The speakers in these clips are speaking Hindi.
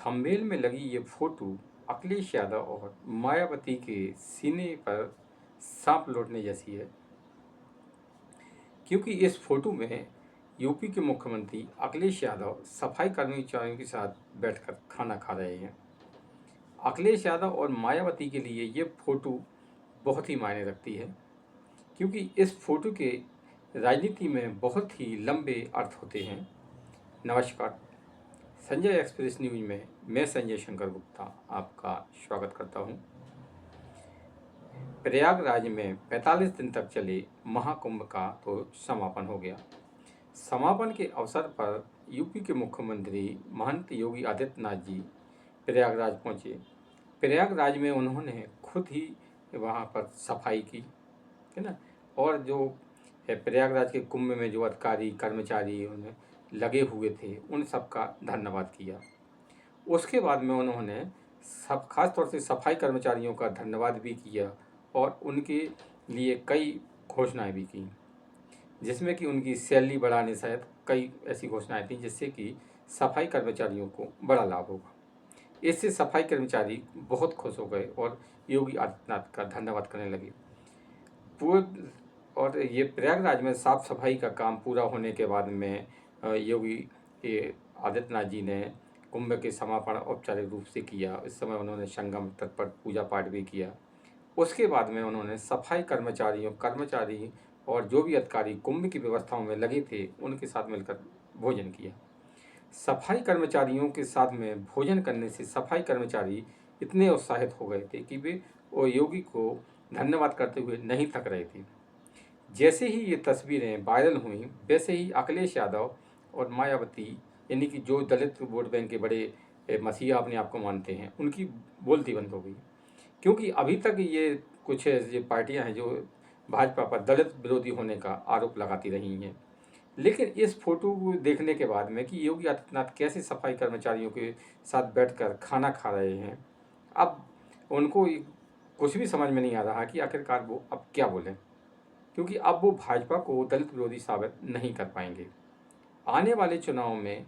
थंबनेल में लगी ये फोटो अखिलेश यादव और मायावती के सीने पर सांप लौटने जैसी है, क्योंकि इस फोटो में यूपी के मुख्यमंत्री अखिलेश यादव सफाई कर्मचारियों के साथ बैठकर खाना खा रहे हैं। अखिलेश यादव और मायावती के लिए ये फोटो बहुत ही मायने रखती है, क्योंकि इस फोटो के राजनीति में बहुत ही लंबे अर्थ होते हैं। नमस्कार, संजय एक्सप्रेस न्यूज में मैं संजय शंकर गुप्ता आपका स्वागत करता हूं। प्रयागराज में 45 दिन तक चले महाकुंभ का तो समापन हो गया। समापन के अवसर पर यूपी के मुख्यमंत्री महंत योगी आदित्यनाथ जी प्रयागराज पहुंचे। प्रयागराज में उन्होंने खुद ही वहां पर सफाई की, है ना, और जो प्रयागराज के कुंभ में जो अधिकारी कर्मचारी उन्हें लगे हुए थे उन सबका धन्यवाद किया। उसके बाद में उन्होंने सब खास तौर से सफाई कर्मचारियों का धन्यवाद भी किया और उनके लिए कई घोषणाएं भी की, जिसमें कि उनकी सैलरी बढ़ाने सहित कई ऐसी घोषणाएं थी जिससे कि सफाई कर्मचारियों को बड़ा लाभ होगा। इससे सफाई कर्मचारी बहुत खुश हो गए और योगी आदित्यनाथ का धन्यवाद करने लगे। और ये प्रयागराज में साफ सफाई का काम पूरा होने के बाद में योगी आदित्यनाथ जी ने कुंभ के समापन औपचारिक रूप से किया। इस समय उन्होंने संगम तट पर पूजा पाठ भी किया। उसके बाद में उन्होंने सफाई कर्मचारी और जो भी अधिकारी कुंभ की व्यवस्थाओं में लगे थे उनके साथ मिलकर भोजन किया। सफाई कर्मचारियों के साथ में भोजन करने से सफाई कर्मचारी इतने उत्साहित हो गए थे कि वे वो योगी को धन्यवाद करते हुए नहीं थक रहे थे। जैसे ही ये तस्वीरें वायरल हुई, वैसे ही अखिलेश यादव और मायावती, यानी कि जो दलित वोट बैंक के बड़े मसीहा अपने आप को मानते हैं, उनकी बोलती बंद हो गई। क्योंकि अभी तक ये कुछ ये पार्टियां हैं जो भाजपा पर दलित विरोधी होने का आरोप लगाती रही हैं, लेकिन इस फोटो को देखने के बाद में कि योगी आदित्यनाथ कैसे सफाई कर्मचारियों के साथ बैठकर खाना खा रहे हैं, अब उनको कुछ भी समझ में नहीं आ रहा कि आखिरकार वो अब क्या बोलें, क्योंकि अब वो भाजपा को दलित विरोधी साबित नहीं कर पाएंगे। आने वाले चुनाव में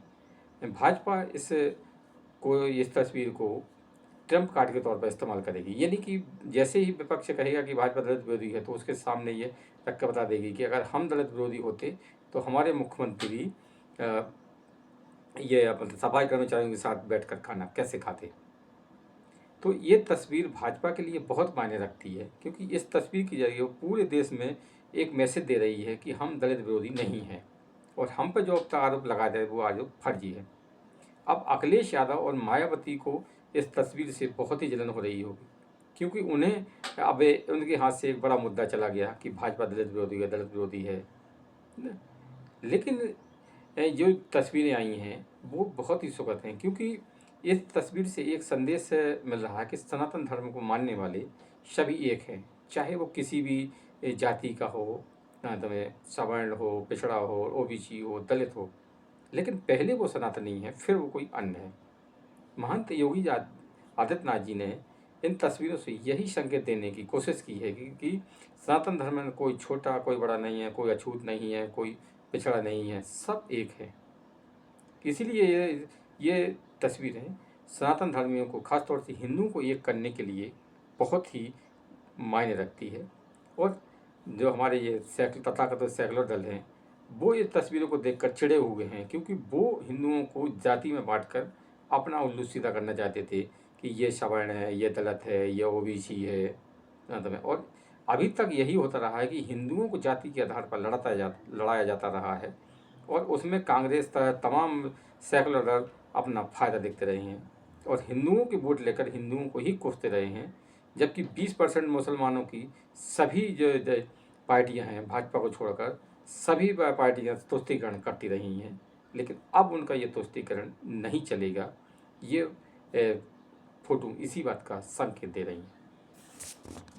भाजपा इस तस्वीर को ट्रम्प कार्ड के तौर पर इस्तेमाल करेगी, यानी कि जैसे ही विपक्ष कहेगा कि भाजपा दलित विरोधी है तो उसके सामने ये रख कर बता देगी कि अगर हम दलित विरोधी होते तो हमारे मुख्यमंत्री ये मतलब सफाई कर्मचारियों के साथ बैठकर खाना कैसे खाते। तो ये तस्वीर भाजपा के लिए बहुत मायने रखती है, क्योंकि इस तस्वीर के जरिए वो पूरे देश में एक मैसेज दे रही है कि हम दलित विरोधी नहीं हैं और हम पर जो आरोप लगा रहे वो आरोप फर्जी है। अब अखिलेश यादव और मायावती को इस तस्वीर से बहुत ही जलन हो रही होगी, क्योंकि उन्हें अब उनके हाथ से एक बड़ा मुद्दा चला गया कि भाजपा दलित विरोधी है ना? लेकिन जो तस्वीरें आई हैं वो बहुत ही सुखद हैं, क्योंकि इस तस्वीर से एक संदेश मिल रहा है कि सनातन धर्म को मानने वाले सभी एक हैं, चाहे वो किसी भी जाति का हो, सवर्ण हो, पिछड़ा हो, ओबीसी हो, दलित हो, लेकिन पहले वो सनातनी है, फिर वो कोई अन्य है। महंत योगी आदित्यनाथ जी ने इन तस्वीरों से यही संकेत देने की कोशिश की है कि सनातन धर्म में कोई छोटा कोई बड़ा नहीं है, कोई अछूत नहीं है, कोई पिछड़ा नहीं है, सब एक है। इसीलिए ये तस्वीरें सनातन धर्मियों को, खासतौर से हिंदुओं को एक करने के लिए बहुत ही मायने रखती है। और जो हमारे ये तथाकथित सेकुलर दल हैं वो ये तस्वीरों को देखकर चिढ़े हुए हैं, क्योंकि वो हिंदुओं को जाति में बांटकर अपना उल्लू सीधा करना चाहते थे कि ये सवर्ण है, ये दलित है, ये ओबीसी है। और अभी तक यही होता रहा है कि हिंदुओं को जाति के आधार पर लड़ाया जाता रहा है, और उसमें कांग्रेस तमाम सेकुलर दल अपना फ़ायदा देखते रहे हैं और हिंदुओं के वोट लेकर हिंदुओं को ही कोसते रहे हैं। जबकि 20% मुसलमानों की सभी जो पार्टियां हैं भाजपा को छोड़कर सभी पार्टियां तुष्टीकरण करती रही हैं, लेकिन अब उनका ये तुष्टीकरण नहीं चलेगा। ये फोटो इसी बात का संकेत दे रही है।